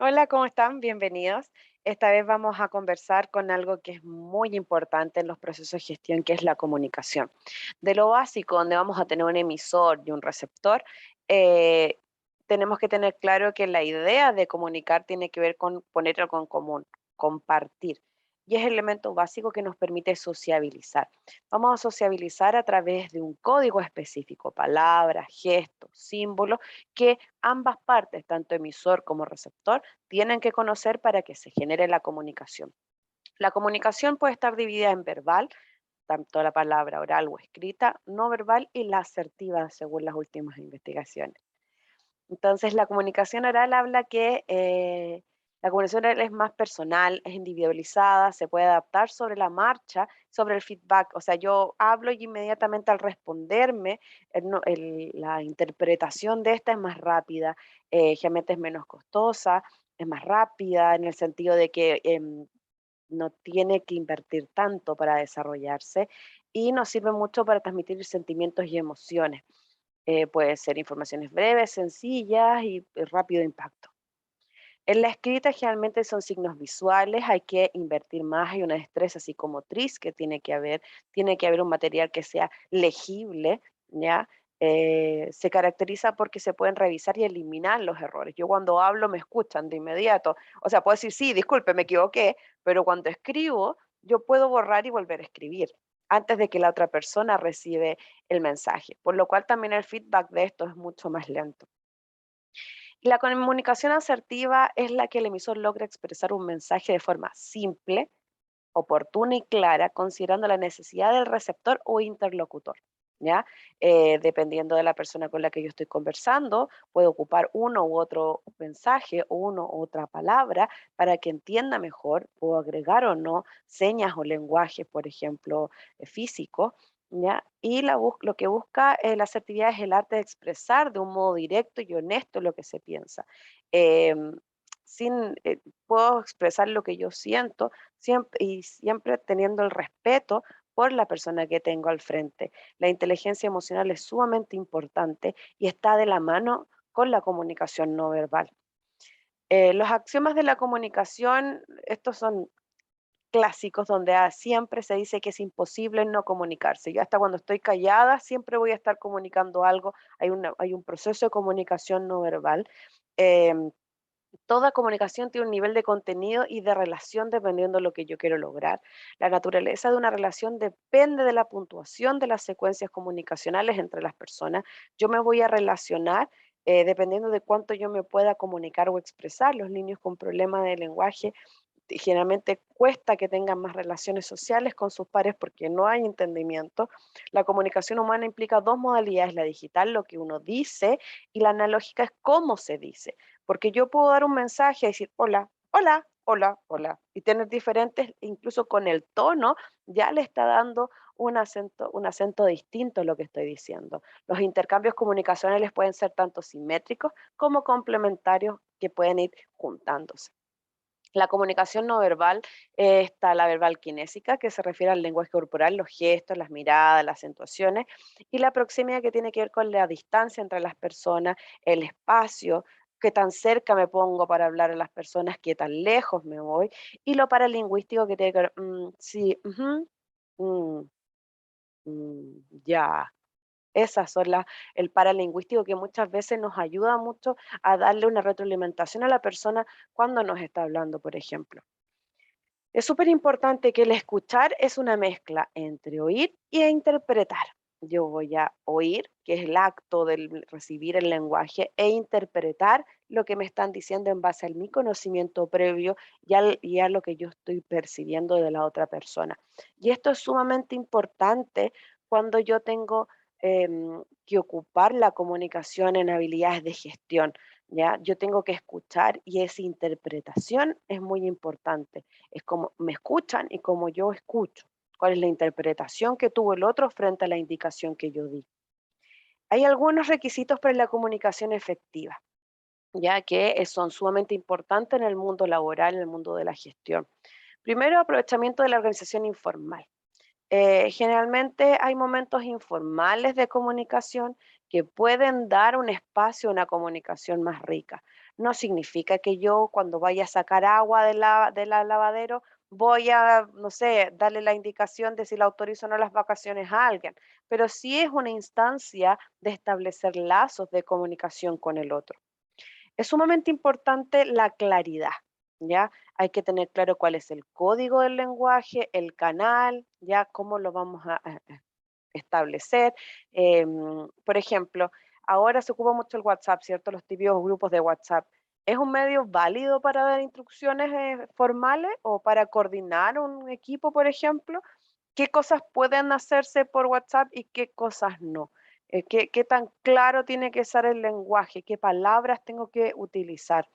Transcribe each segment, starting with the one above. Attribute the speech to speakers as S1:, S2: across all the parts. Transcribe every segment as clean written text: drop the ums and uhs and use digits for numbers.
S1: Hola, ¿cómo están? Bienvenidos. Esta vez vamos a conversar con algo que es muy importante en los procesos de gestión, que es la comunicación. De lo básico, donde vamos a tener un emisor y un receptor, eh, tenemos que tener claro que la idea de comunicar tiene que ver con poner algo en común, compartir. Y es el elemento básico que nos permite sociabilizar. Vamos a sociabilizar a través de un código específico, palabras, gestos, símbolos, que ambas partes, tanto emisor como receptor, tienen que conocer para que se genere la comunicación. La comunicación puede estar dividida en verbal, tanto la palabra oral o escrita, no verbal y la asertiva, según las últimas investigaciones. Entonces, la comunicación oral habla que la comunicación oral es más personal, es individualizada, se puede adaptar sobre la marcha, sobre el feedback. O sea, yo hablo y inmediatamente al responderme, la interpretación de esta es más rápida, generalmente es menos costosa, es más rápida en el sentido de que no tiene que invertir tanto para desarrollarse y nos sirve mucho para transmitir sentimientos y emociones. Puede ser informaciones breves, sencillas y rápido impacto. En la escrita generalmente son signos visuales, hay que invertir más, hay una destreza psicomotriz que tiene que haber un material que sea legible, ¿ya? Se caracteriza porque se pueden revisar y eliminar los errores. Yo cuando hablo me escuchan de inmediato, o sea, puedo decir, sí, disculpe, me equivoqué, pero cuando escribo, yo puedo borrar y volver a escribir antes de que la otra persona recibe el mensaje, por lo cual también el feedback de esto es mucho más lento. La comunicación asertiva es la que el emisor logra expresar un mensaje de forma simple, oportuna y clara, considerando la necesidad del receptor o interlocutor. ¿Ya? Dependiendo de la persona con la que yo estoy conversando, puedo ocupar uno u otro mensaje o uno u otra palabra para que entienda mejor, puedo agregar o no señas o lenguajes, por ejemplo, físico, ¿ya? Y lo que busca la asertividad es el arte de expresar de un modo directo y honesto lo que se piensa. Em, sin, puedo expresar lo que yo siento siempre teniendo el respeto por la persona que tengo al frente. La inteligencia emocional es sumamente importante y está de la mano con la comunicación no verbal. Los axiomas de la comunicación, estos son clásicos donde siempre se dice que es imposible no comunicarse. Yo hasta cuando estoy callada siempre voy a estar comunicando algo. Hay un proceso de comunicación no verbal. Em, Toda comunicación tiene un nivel de contenido y de relación dependiendo de lo que yo quiero lograr. La naturaleza de una relación depende de la puntuación de las secuencias comunicacionales entre las personas. Yo me voy a relacionar dependiendo de cuánto yo me pueda comunicar o expresar. Los niños con problemas de lenguaje generalmente cuesta que tengan más relaciones sociales con sus pares porque no hay entendimiento. La comunicación humana implica dos modalidades, la digital, lo que uno dice, y la analógica es cómo se dice. Porque yo puedo dar un mensaje y decir, hola, hola, hola, hola, y tener diferentes, incluso con el tono, ya le está dando un acento distinto a lo que estoy diciendo. Los intercambios comunicacionales pueden ser tanto simétricos como complementarios que pueden ir juntándose. La comunicación no verbal, está la verbal kinésica, que se refiere al lenguaje corporal, los gestos, las miradas, las acentuaciones, y la proximidad, que tiene que ver con la distancia entre las personas, el espacio, qué tan cerca me pongo para hablar a las personas, qué tan lejos me voy, y lo paralingüístico, que tiene que ver, sí, ujú, mm, ya. Esas son el paralingüístico, que muchas veces nos ayuda mucho a darle una retroalimentación a la persona cuando nos está hablando, por ejemplo. Es súper importante que el escuchar es una mezcla entre oír e interpretar. Yo voy a oír, que es el acto de recibir el lenguaje, e interpretar lo que me están diciendo en base a mi conocimiento previo y a lo que yo estoy percibiendo de la otra persona. Y esto es sumamente importante cuando yo tengo que ocupar la comunicación en habilidades de gestión. ¿Ya? Yo tengo que escuchar y esa interpretación es muy importante. Es como me escuchan y como yo escucho. ¿Cuál es la interpretación que tuvo el otro frente a la indicación que yo di? Hay algunos requisitos para la comunicación efectiva, ya que son sumamente importantes en el mundo laboral, en el mundo de la gestión. Primero, aprovechamiento de la organización informal. Generalmente hay momentos informales de comunicación que pueden dar un espacio a una comunicación más rica. No significa que yo cuando vaya a sacar agua de la lavadero voy a, no sé, darle la indicación de si le autorizo o no las vacaciones a alguien, pero sí es una instancia de establecer lazos de comunicación con el otro. Es sumamente importante la claridad, ¿ya? Hay que tener claro cuál es el código del lenguaje, el canal, ¿ya? Cómo lo vamos a establecer. Por ejemplo, ahora se ocupa mucho el WhatsApp, ¿cierto? Los típicos grupos de WhatsApp. ¿Es un medio válido para dar instrucciones formales o para coordinar un equipo, por ejemplo? ¿Qué cosas pueden hacerse por WhatsApp y qué cosas no? ¿Qué tan claro tiene que ser el lenguaje? ¿Qué palabras tengo que utilizar?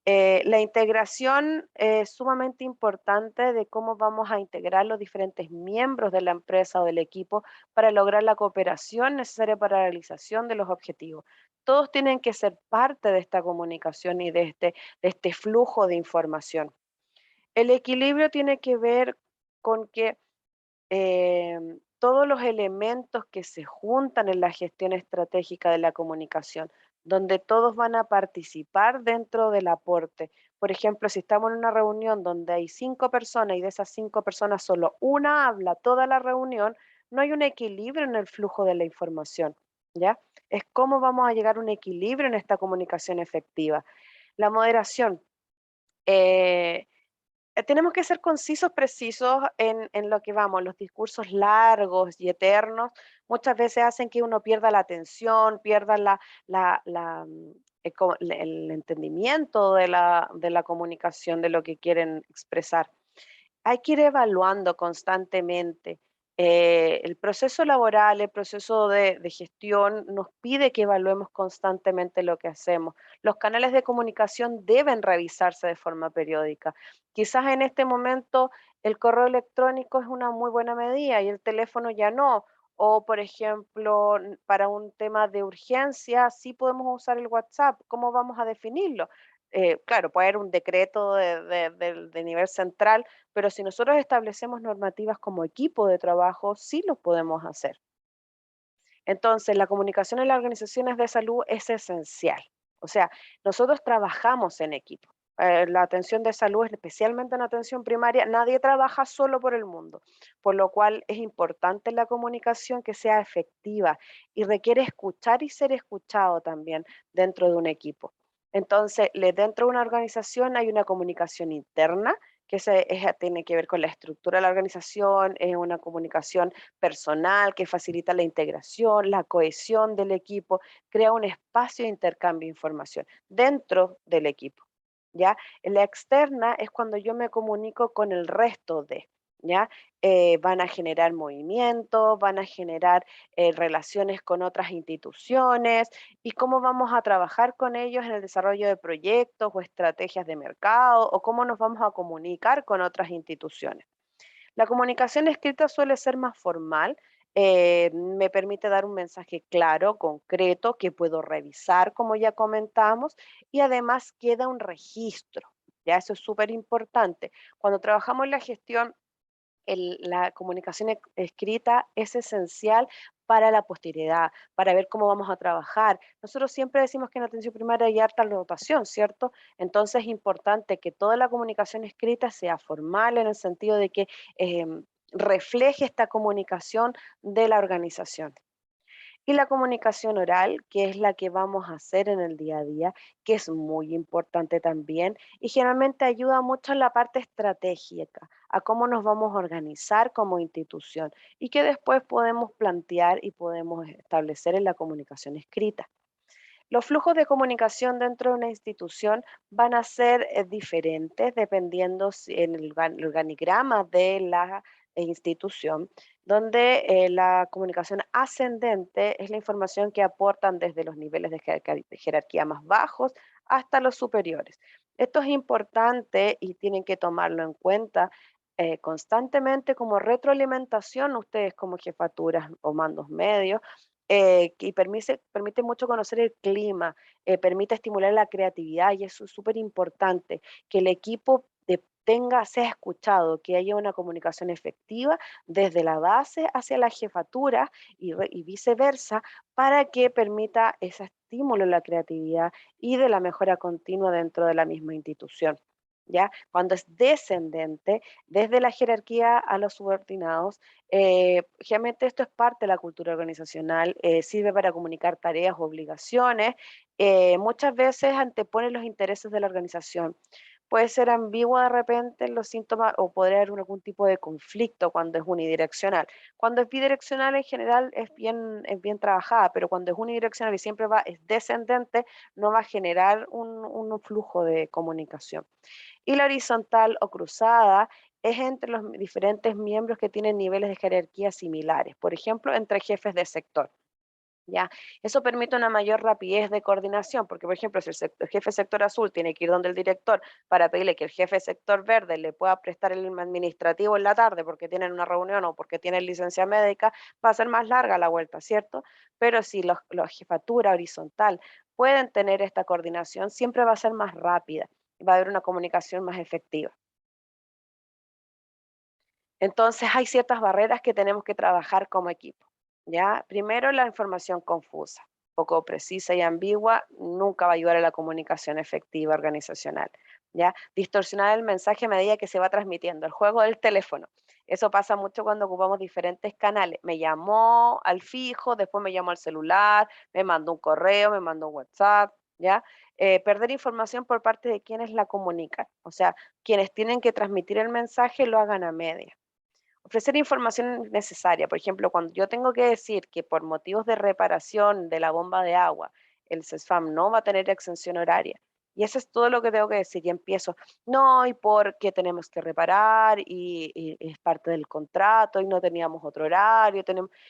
S1: La integración es sumamente importante de cómo vamos a integrar los diferentes miembros de la empresa o del equipo para lograr la cooperación necesaria para la realización de los objetivos. Todos tienen que ser parte de esta comunicación y de este flujo de información. El equilibrio tiene que ver con que todos los elementos que se juntan en la gestión estratégica de la comunicación, donde todos van a participar dentro del aporte. Por ejemplo, si estamos en una reunión donde hay 5 personas y de esas 5 personas solo una habla toda la reunión, no hay un equilibrio en el flujo de la información, ¿ya? Es cómo vamos a llegar a un equilibrio en esta comunicación efectiva. La moderación. eh, Tenemos que ser concisos, precisos en lo que vamos. Los discursos largos y eternos muchas veces hacen que uno pierda la atención, pierda el entendimiento de la comunicación, de lo que quieren expresar. Hay que ir evaluando constantemente. El proceso laboral, el proceso de gestión nos pide que evaluemos constantemente lo que hacemos. Los canales de comunicación deben revisarse de forma periódica. Quizás en este momento el correo electrónico es una muy buena medida y el teléfono ya no. O, por ejemplo, para un tema de urgencia, sí podemos usar el WhatsApp. ¿Cómo vamos a definirlo? Claro, puede haber un decreto de nivel central, pero si nosotros establecemos normativas como equipo de trabajo, sí lo podemos hacer. Entonces, la comunicación en las organizaciones de salud es esencial. O sea, nosotros trabajamos en equipo. La atención de salud, especialmente en atención primaria, nadie trabaja solo por el mundo, por lo cual es importante la comunicación que sea efectiva y requiere escuchar y ser escuchado también dentro de un equipo. Entonces, dentro de una organización hay una comunicación interna tiene que ver con la estructura de la organización, es una comunicación personal que facilita la integración, la cohesión del equipo, crea un espacio de intercambio de información dentro del equipo, ¿ya? La externa es cuando yo me comunico con el resto de, ¿ya? Van a generar movimientos, van a generar relaciones con otras instituciones y cómo vamos a trabajar con ellos en el desarrollo de proyectos o estrategias de mercado o cómo nos vamos a comunicar con otras instituciones. La comunicación escrita suele ser más formal, me permite dar un mensaje claro, concreto, que puedo revisar, como ya comentamos, y además queda un registro. Ya eso es súper importante. Cuando trabajamos en la gestión, la comunicación escrita es esencial para la posteridad, para ver cómo vamos a trabajar. Nosotros siempre decimos que en atención primaria hay harta rotación, ¿cierto? Entonces es importante que toda la comunicación escrita sea formal en el sentido de que refleje esta comunicación de la organización. Y la comunicación oral, que es la que vamos a hacer en el día a día, que es muy importante también y generalmente ayuda mucho en la parte estratégica, a cómo nos vamos a organizar como institución y que después podemos plantear y podemos establecer en la comunicación escrita. Los flujos de comunicación dentro de una institución van a ser diferentes dependiendo en el organigrama de la institución, donde la comunicación ascendente es la información que aportan desde los niveles de jerarquía más bajos hasta los superiores. Esto es importante y tienen que tomarlo en cuenta constantemente como retroalimentación ustedes como jefaturas o mandos medios y permite mucho conocer el clima, permite estimular la creatividad y eso es súper importante, que el equipo sea escuchado, que haya una comunicación efectiva desde la base hacia la jefatura y viceversa, para que permita ese estímulo a la creatividad y de la mejora continua dentro de la misma institución. ¿Ya? Cuando es descendente, desde la jerarquía a los subordinados, generalmente esto es parte de la cultura organizacional, sirve para comunicar tareas o obligaciones, muchas veces antepone los intereses de la organización. Puede ser ambiguo de repente los síntomas o podría haber algún tipo de conflicto cuando es unidireccional. Cuando es bidireccional en general es bien trabajada, pero cuando es unidireccional y siempre es descendente, no va a generar un flujo de comunicación. Y la horizontal o cruzada es entre los diferentes miembros que tienen niveles de jerarquía similares, por ejemplo, entre jefes de sector. ¿Ya? Eso permite una mayor rapidez de coordinación, porque por ejemplo, si el jefe de sector azul tiene que ir donde el director para pedirle que el jefe de sector verde le pueda prestar el administrativo en la tarde porque tienen una reunión o porque tienen licencia médica, va a ser más larga la vuelta, ¿cierto? Pero si la jefatura horizontal pueden tener esta coordinación, siempre va a ser más rápida, va a haber una comunicación más efectiva. Entonces hay ciertas barreras que tenemos que trabajar como equipo, ¿ya? Primero, la información confusa, poco precisa y ambigua, nunca va a ayudar a la comunicación efectiva organizacional, ¿ya? Distorsionar el mensaje a medida que se va transmitiendo, el juego del teléfono. Eso pasa mucho cuando ocupamos diferentes canales. Me llamó al fijo, después me llamó al celular, me mandó un correo, me mandó un WhatsApp, ¿ya? Perder información por parte de quienes la comunican, o sea, quienes tienen que transmitir el mensaje lo hagan a media. Ofrecer información necesaria. Por ejemplo, cuando yo tengo que decir que por motivos de reparación de la bomba de agua, el CESFAM no va a tener exención horaria. Y eso es todo lo que tengo que decir. Y empiezo, no, y porque tenemos que reparar, y es parte del contrato, y no teníamos otro horario,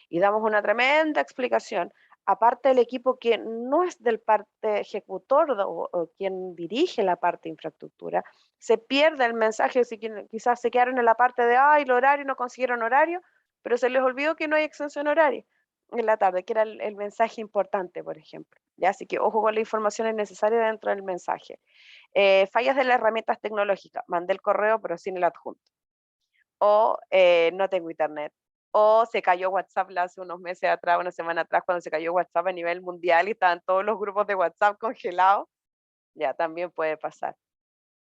S1: y damos una tremenda explicación. Aparte del equipo que no es del parte ejecutor o quien dirige la parte de infraestructura, se pierde el mensaje, si quizás se quedaron en la parte de, ay, el horario, no consiguieron horario, pero se les olvidó que no hay exención horaria en la tarde, que era el mensaje importante, por ejemplo. ¿Ya? Así que ojo con la información es necesaria dentro del mensaje. Fallas de las herramientas tecnológicas. Mandé el correo, pero sin el adjunto. O no tengo internet. O se cayó WhatsApp hace unos meses atrás, una semana atrás, cuando se cayó WhatsApp a nivel mundial y estaban todos los grupos de WhatsApp congelados. Ya, también puede pasar.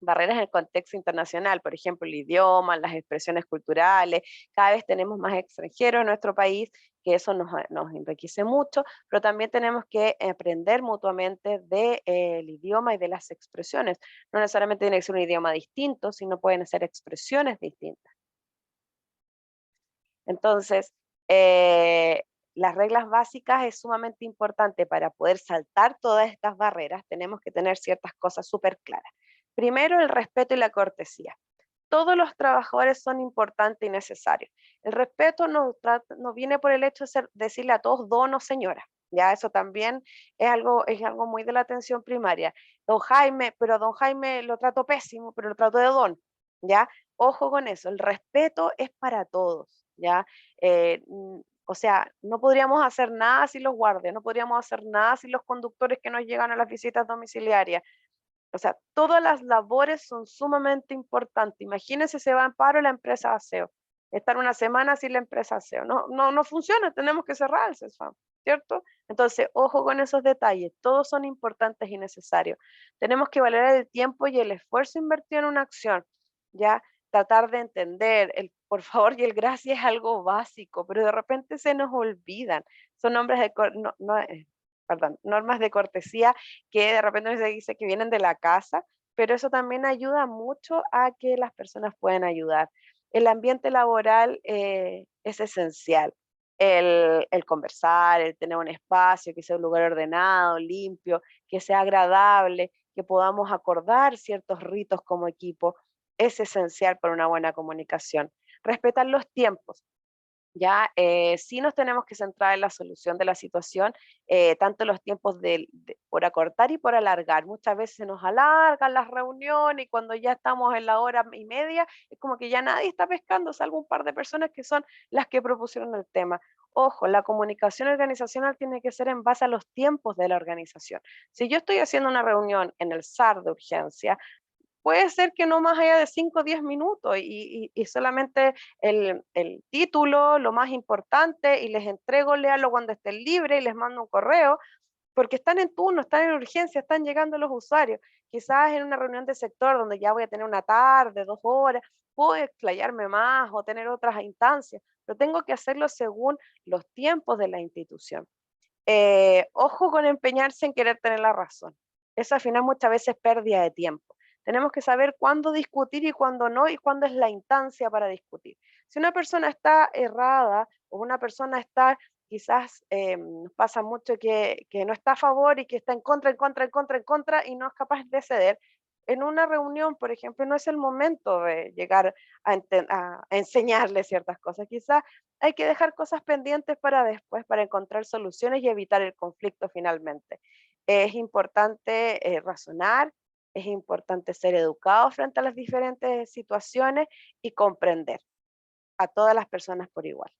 S1: Barreras en el contexto internacional, por ejemplo, el idioma, las expresiones culturales. Cada vez tenemos más extranjeros en nuestro país, que eso nos enriquece mucho, pero también tenemos que aprender mutuamente del idioma y de las expresiones. No necesariamente tiene que ser un idioma distinto, sino pueden ser expresiones distintas. Entonces, eh, las reglas básicas es sumamente importante para poder saltar todas estas barreras. Tenemos que tener ciertas cosas súper claras. Primero, el respeto y la cortesía. Todos los trabajadores son importantes y necesarios. El respeto no viene por el hecho de decirle a todos don o señora. Ya eso también es algo muy de la atención primaria. Don Jaime, pero a don Jaime lo trato pésimo, pero lo trato de don. ¿Ya? Ojo con eso, el respeto es para todos, ¿ya? O sea, no podríamos hacer nada sin los guardias, no podríamos hacer nada sin los conductores que nos llegan a las visitas domiciliarias. O sea, todas las labores son sumamente importantes. Imagínense, se va en paro la empresa de aseo. Estar una semana sin la empresa de aseo. No funciona, tenemos que cerrar el CESFAM, ¿cierto? Entonces, ojo con esos detalles. Todos son importantes y necesarios. Tenemos que valorar el tiempo y el esfuerzo invertido en una acción, ¿ya? Tratar de entender el por favor y el gracias es algo básico, pero de repente se nos olvidan. Son nombres de, perdón, normas de cortesía que de repente se dice que vienen de la casa, pero eso también ayuda mucho a que las personas puedan ayudar. El ambiente laboral es esencial. El conversar, el tener un espacio, que sea un lugar ordenado, limpio, que sea agradable, que podamos acordar ciertos ritos como equipo, es esencial para una buena comunicación. Respetar los tiempos. Ya, sí nos tenemos que centrar en la solución de la situación, tanto los tiempos por acortar y por alargar. Muchas veces se nos alargan las reuniones y cuando ya estamos en la hora y media, es como que ya nadie está pescando, salvo un par de personas que son las que propusieron el tema. Ojo, la comunicación organizacional tiene que ser en base a los tiempos de la organización. Si yo estoy haciendo una reunión en el SAR de urgencia, puede ser que no más allá de 5 o 10 minutos y solamente el título, lo más importante, y les entrego, léalo cuando estén libres y les mando un correo, porque están en turno, están en urgencia, están llegando los usuarios. Quizás en una reunión de sector donde ya voy a tener una tarde, 2 horas, puedo explayarme más o tener otras instancias, pero tengo que hacerlo según los tiempos de la institución. Ojo con empeñarse en querer tener la razón. Eso al final muchas veces es pérdida de tiempo. Tenemos que saber cuándo discutir y cuándo no, y cuándo es la instancia para discutir. Si una persona está errada o una persona está, quizás nos pasa mucho que no está a favor y que está en contra, en contra, en contra, en contra y no es capaz de ceder. En una reunión, por ejemplo, no es el momento de llegar a enseñarle ciertas cosas. Quizás hay que dejar cosas pendientes para después, para encontrar soluciones y evitar el conflicto finalmente. Es importante razonar, es importante ser educado frente a las diferentes situaciones y comprender a todas las personas por igual.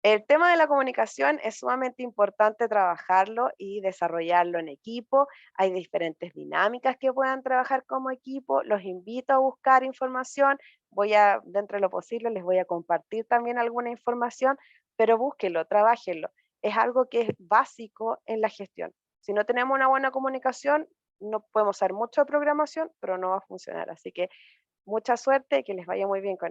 S1: El tema de la comunicación es sumamente importante trabajarlo y desarrollarlo en equipo. Hay diferentes dinámicas que puedan trabajar como equipo. Los invito a buscar información. Dentro de lo posible, les voy a compartir también alguna información, pero búsquenlo, trabájenlo. Es algo que es básico en la gestión. Si no tenemos una buena comunicación, no podemos hacer mucho de programación, pero no va a funcionar. Así que mucha suerte y que les vaya muy bien con esto.